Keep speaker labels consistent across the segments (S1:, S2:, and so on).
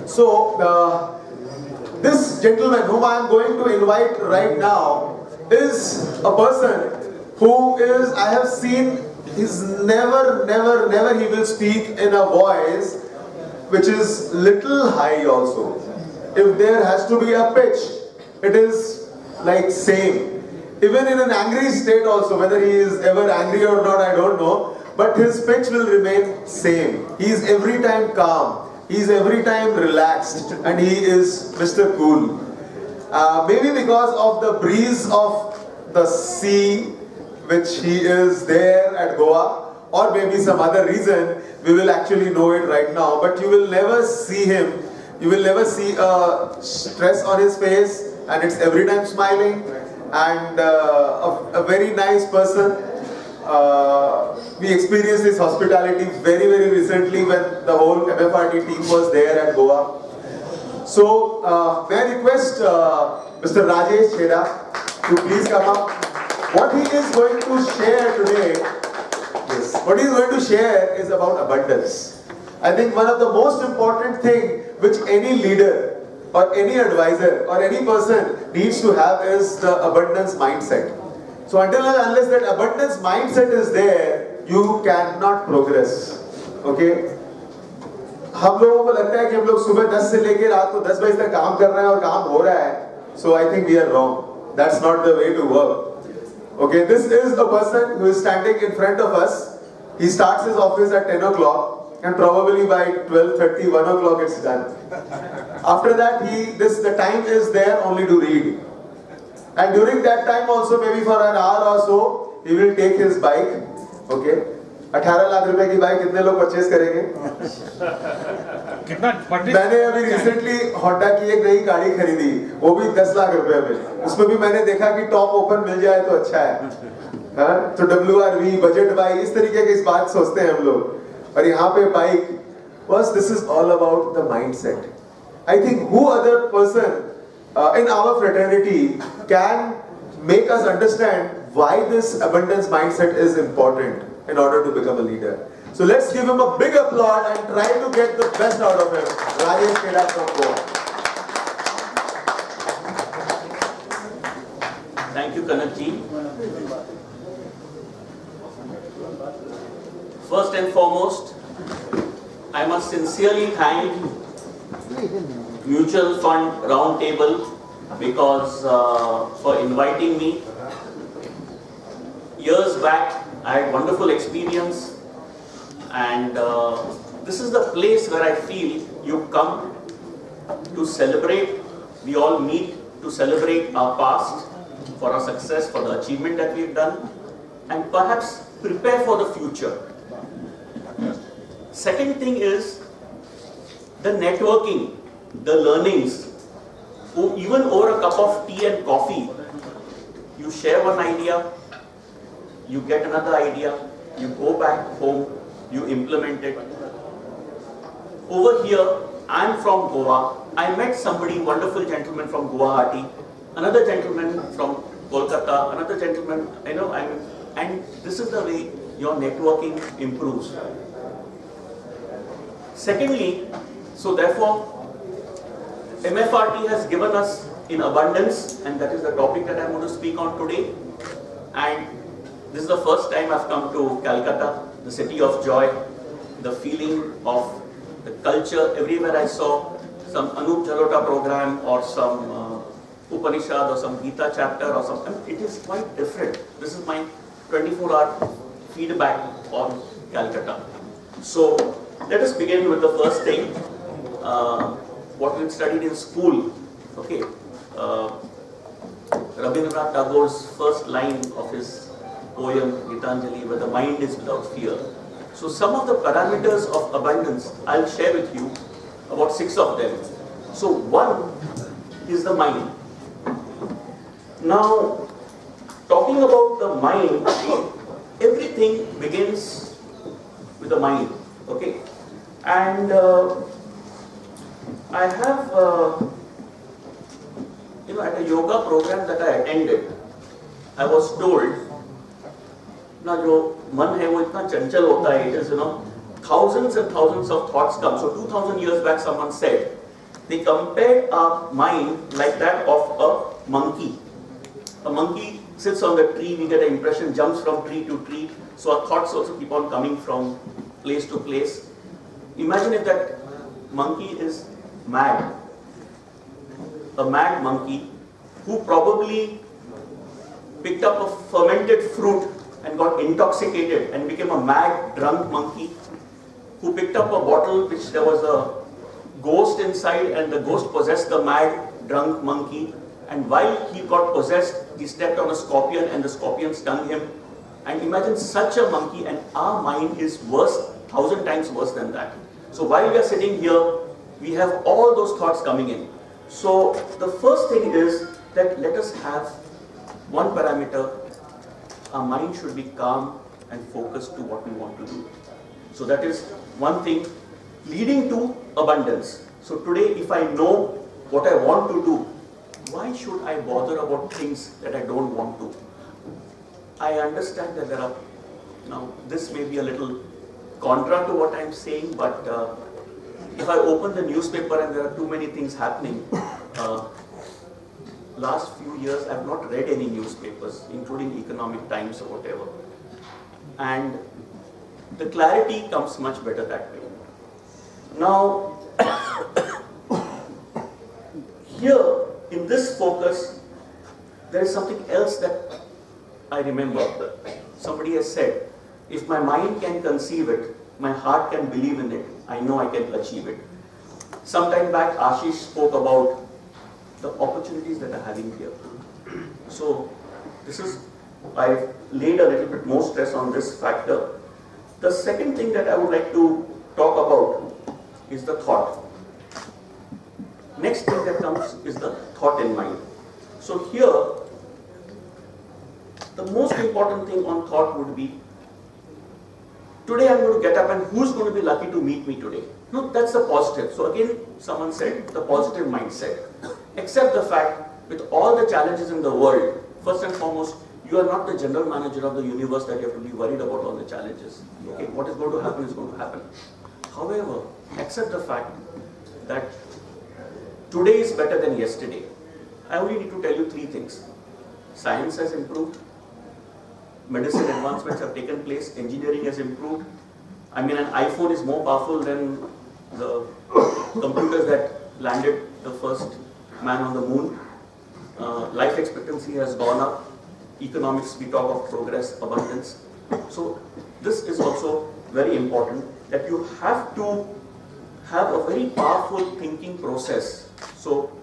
S1: So, this gentleman whom I am going to invite right now is a person who is, I have seen, he's never he will speak in a voice which is little high also. If there has to be a pitch, it is like same. Even in an angry state also, whether he is ever angry or not, I don't know, but his pitch will remain same. He is every time calm, he is every time relaxed, and he is Mr. Cool. Maybe because of the breeze of the sea, which he is there at Goa, or maybe some other reason, we will actually know it right now, but you will never see him, you will never see a stress on his face, and it's every time smiling, and a very nice person. We experienced his hospitality very recently when the whole MFRT team was there at Goa. So, may I request Mr. Rajesh Chedda to please come up. What he is going to share today, what he is going to share is about abundance. I think one of the most important thing which any leader or any advisor or any person needs to have is the abundance mindset. So until and unless that abundance mindset is there, you cannot progress. Okay? हम लोगों को लगता है कि हम लोग सुबह 10 से लेकर रात को 10 बजे तक काम कर रहे हैं और काम हो रहा है. So I think we are wrong. That's not the way to work. Okay, this is a person who is standing in front of us. He starts his office at 10 o'clock. And probably by 12:30, 1 o'clock it's done. After that, the time is there only to read. And during that time also, maybe for an hour or so, he will take his bike. Okay? 18 lakh रुपए की bike कितने लोग purchase करेंगे? मैंने अभी recently Honda की एक नई गाड़ी खरीदी, वो भी 10 लाख रुपए में. उसमें भी मैंने देखा कि टॉप ओपन मिल जाए तो अच्छा है. तो WRV, बजट बाइक, इस तरीके की इस बात सोचते हैं हम लोग. और यहाँ पे बाइक, बस this is all about the mindset. I think who other person in our fraternity can make us understand why this abundance mindset is important in order to become a leader. So let's give him a big applause and try to get the best out of him. Rajesh Chedda from Goa.
S2: Thank you, Kanakji. First and foremost, I must sincerely thank Mutual Fund Roundtable because for inviting me. Years back, I had wonderful experience, and this is the place where I feel you come to celebrate. We all meet to celebrate our past, for our success, for the achievement that we've done, and perhaps prepare for the future. Second thing is the networking, the learnings. Even over a cup of tea and coffee, you share one idea, you get another idea, you go back home, you implement it. Over here, I'm from Goa. I met somebody, wonderful gentleman from Guwahati, another gentleman from Kolkata, another gentleman, and this is the way your networking improves. Secondly, so therefore, MFRT has given us in abundance, and that is the topic that I'm going to speak on today. And this is the first time I've come to Calcutta, the city of joy, the feeling of the culture. Everywhere I saw some Anup Jalota program or some Upanishad or some Gita chapter or something. It is quite different. This is my 24-hour feedback on Calcutta. So let us begin with the first thing. What we studied in school. Okay. Rabindranath Tagore's first line of his poem Gitanjali, where the mind is without fear. So some of the parameters of abundance I'll share with you, about 6 of them. So one is the mind. Now, talking about the mind, everything begins with the mind. Okay, and I have at a yoga program that I attended, I was told, ना जो मन है वो इतना चंचल होता है, it is thousands and thousands of thoughts come. So 2000 years back someone said They compared our mind like that of a monkey. A monkey sits on the tree, we get an impression, jumps from tree to tree, so our thoughts also keep on coming from place to place. Imagine if that monkey is mad. A mad monkey who probably picked up a fermented fruit and got intoxicated and became a mad, drunk monkey, who picked up a bottle which there was a ghost inside and the ghost possessed the mad, drunk monkey, and while he got possessed, he stepped on a scorpion and the scorpion stung him. And imagine such a monkey, and our mind is worse, 1,000 times worse than that. So while we are sitting here, we have all those thoughts coming in. So the first thing is that let us have one parameter. Our mind should be calm and focused to what we want to do. So that is one thing leading to abundance. So today, if I know what I want to do, why should I bother about things that I don't want to? I understand that there are, now this may be a little contra to what I'm saying, but if I open the newspaper and there are too many things happening, last few years I've not read any newspapers, including Economic Times or whatever. And the clarity comes much better that way. Now, here in this focus, there is something else that I remember. Somebody has said, if my mind can conceive it, my heart can believe in it, I know I can achieve it. Sometime back, Ashish spoke about the opportunities that are having here. So, this is, I've laid a little bit more stress on this factor. The second thing that I would like to talk about is the thought. Next thing that comes is the thought in mind. So here, the most important thing on thought would be, today I'm going to get up and who's going to be lucky to meet me today? No, that's the positive. So again, someone said the positive mindset. Accept the fact, with all the challenges in the world, first and foremost, you are not the general manager of the universe that you have to be worried about all the challenges. Okay, what is going to happen is going to happen. However, accept the fact that today is better than yesterday. I only need to tell you three things. Science has improved, medicine advancements have taken place, engineering has improved. I mean, an iPhone is more powerful than the computers that landed the first man on the moon. Life expectancy has gone up. Economics, we talk of progress, abundance. So this is also very important, that you have to have a very powerful thinking process. So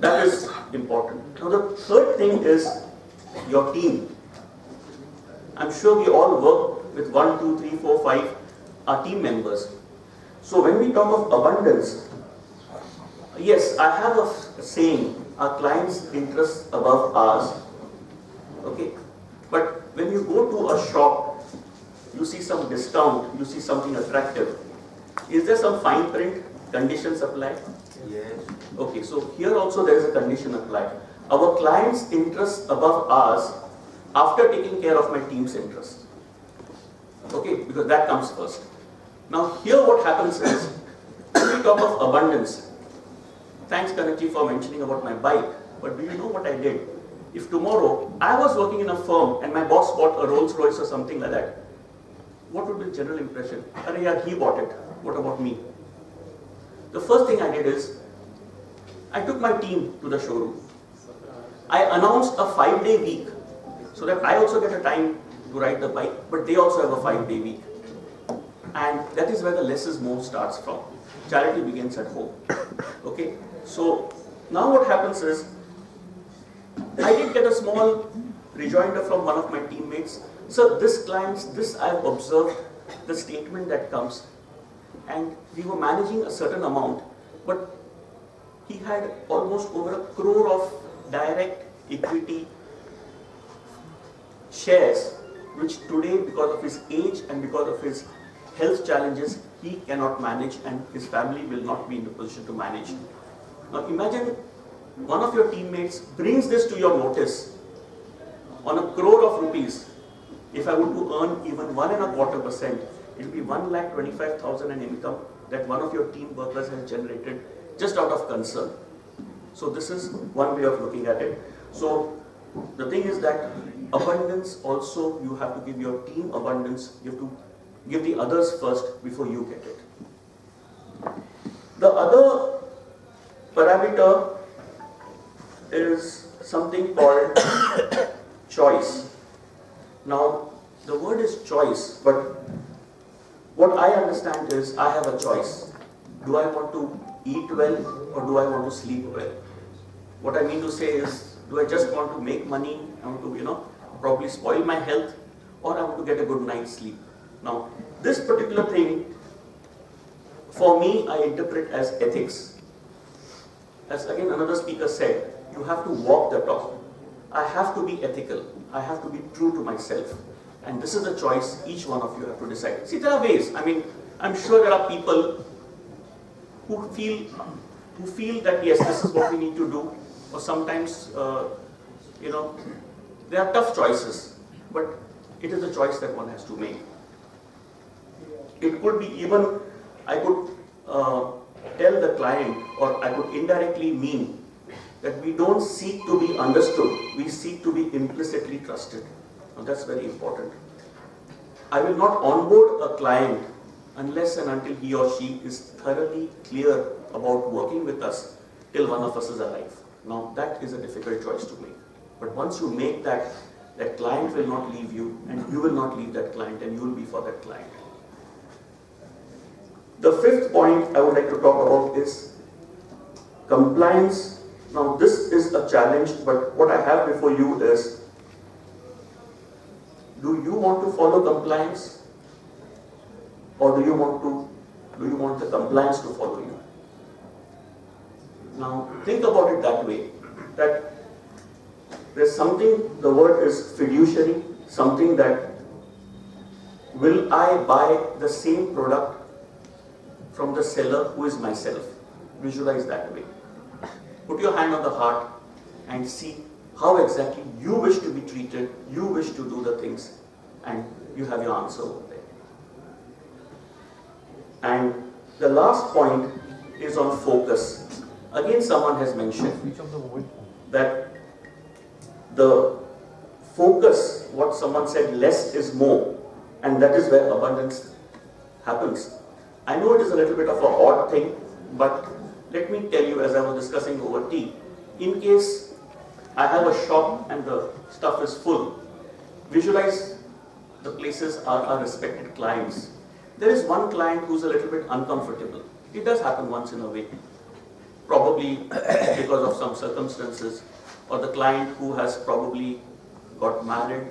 S2: that is important. Now the third thing is your team. I'm sure we all work with 1, 2, 3, 4, 5 our team members. So when we talk of abundance, yes, I have a saying, our clients' interests above ours. Okay, but when you go to a shop, you see some discount, you see something attractive. Is there some fine print, conditions apply?
S3: Yes.
S2: Okay, so here also there is a condition applied. Our client's interests above ours after taking care of my team's interests. Okay, because that comes first. Now here what happens is, when we talk of abundance, thanks Kanakji for mentioning about my bike, but do you know what I did? If tomorrow I was working in a firm and my boss bought a Rolls Royce or something like that, what would be the general impression? Arey yaar, he bought it, what about me? The first thing I did is, I took my team to the showroom. I announced a 5-day week so that I also get a time to ride the bike, but they also have a 5-day week. And that is where the less is more starts from. Charity begins at home. Okay, so now what happens is, I did get a small rejoinder from one of my teammates. So this client's, this I've observed the statement that comes, and we were managing a certain amount, but he had almost over 1 crore of direct equity shares, which today, because of his age and because of his health challenges, he cannot manage, and his family will not be in the position to manage. Now imagine one of your teammates brings this to your notice on 1 crore of rupees. If I were to earn even 1.25%, it will be 1,25,000 in income that one of your team workers has generated just out of concern. So this is one way of looking at it. So the thing is that abundance also, you have to give your team abundance. You have to give the others first before you get it. The other parameter is something called choice. Now, the word is choice, but what I understand is I have a choice. Do I want to eat well or do I want to sleep well? What I mean to say is, do I just want to make money, I want to, probably spoil my health, or I want to get a good night's sleep? Now, this particular thing, for me, I interpret as ethics. As again another speaker said, you have to walk the talk. I have to be ethical. I have to be true to myself. And this is the choice each one of you have to decide. See, there are ways. I mean, I'm sure there are people who feel that yes, this is what we need to do. Or sometimes, there are tough choices, but it is a choice that one has to make. It could be even, I could tell the client, or I could indirectly mean that we don't seek to be understood, we seek to be implicitly trusted. Now that's very important. I will not onboard a client unless and until he or she is thoroughly clear about working with us till one of us is alive. Now that is a difficult choice to make. But once you make that, that client will not leave you and you will not leave that client and you will be for that client. The fifth point I would like to talk about is compliance. Now this is a challenge, but what I have before you is, do you want to follow compliance or do you want the compliance to follow you? Now think about it that way, that there's something, the word is fiduciary, something that, will I buy the same product from the seller who is myself? Visualize that way. Put your hand on the heart and see how exactly you wish to be treated, you wish to do the things, and you have your answer over there. And the last point is on focus. Again, someone has mentioned that the focus, what someone said, less is more, and that is where abundance happens. I know it is a little bit of an odd thing, but let me tell you, as I was discussing over tea, in case I have a shop and the stuff is full, visualize the places are our respected clients. There is one client who's a little bit uncomfortable. It does happen once in a way, probably because of some circumstances, or the client who has probably got married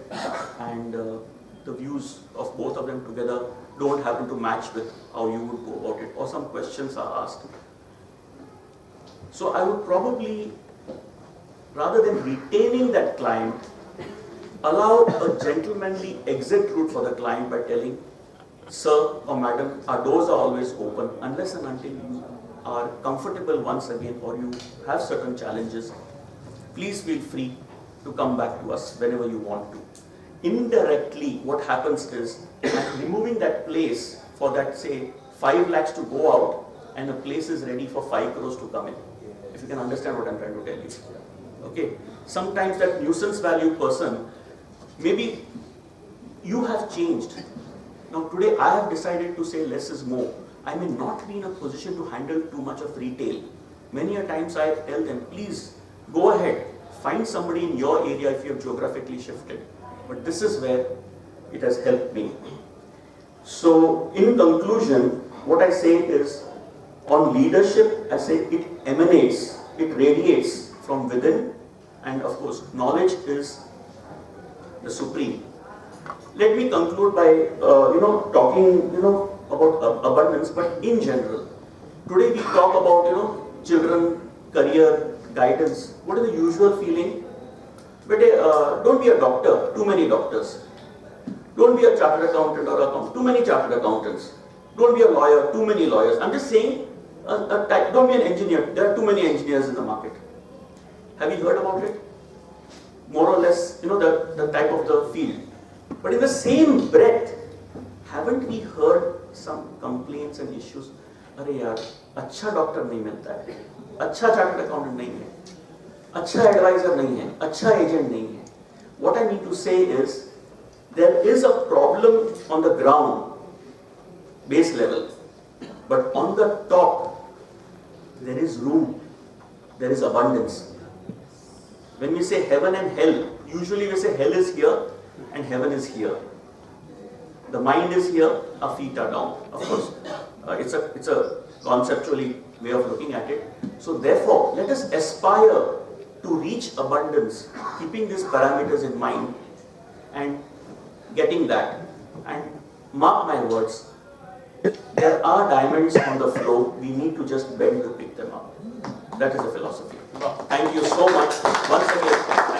S2: and the views of both of them together don't happen to match with how you would go about it, or some questions are asked. So I would probably, rather than retaining that client, allow a gentlemanly exit route for the client by telling, sir or madam, our doors are always open unless and until you are comfortable once again or you have certain challenges. Please feel free to come back to us whenever you want to. Indirectly, what happens is, I'm removing that place for that, say, 5 lakhs to go out, and a place is ready for 5 crores to come in. If you can understand what I'm trying to tell you. Okay. Sometimes that nuisance value person, maybe you have changed. Now today I have decided to say less is more. I may not be in a position to handle too much of retail. Many a times I tell them, please go ahead, find somebody in your area if you have geographically shifted. But this is where it has helped me. So in conclusion, what I say is, on leadership, I say it emanates, it radiates from within, and of course knowledge is the supreme. Let me conclude by talking about abundance, but in general. Today we talk about children, career, guidance. What is the usual feeling? But don't be a doctor, too many doctors. Don't be a chartered accountant or accountant, too many chartered accountants. Don't be a lawyer, too many lawyers. I'm just saying, don't be an engineer. There are too many engineers in the market. Have you heard about it? More or less, the type of the field. But in the same breath, haven't we heard some complaints and issues? अरे यार अच्छा doctor नहीं मिलता है, अच्छा chartered accountant नहीं है, अच्छा एडवाइजर नहीं है, अच्छा एजेंट नहीं है. What I need to say is there is a problem on the ground, base level, but on the top there is room, there is abundance. When we say heaven and hell, usually we say hell is here and heaven is here. The mind is here, our feet are down. Of course, it's a conceptually way of looking at it. So therefore, let us aspire to reach abundance, keeping these parameters in mind and getting that. And mark my words, there are diamonds on the floor, we need to just bend to pick them up. That is the philosophy. Thank you so much once again.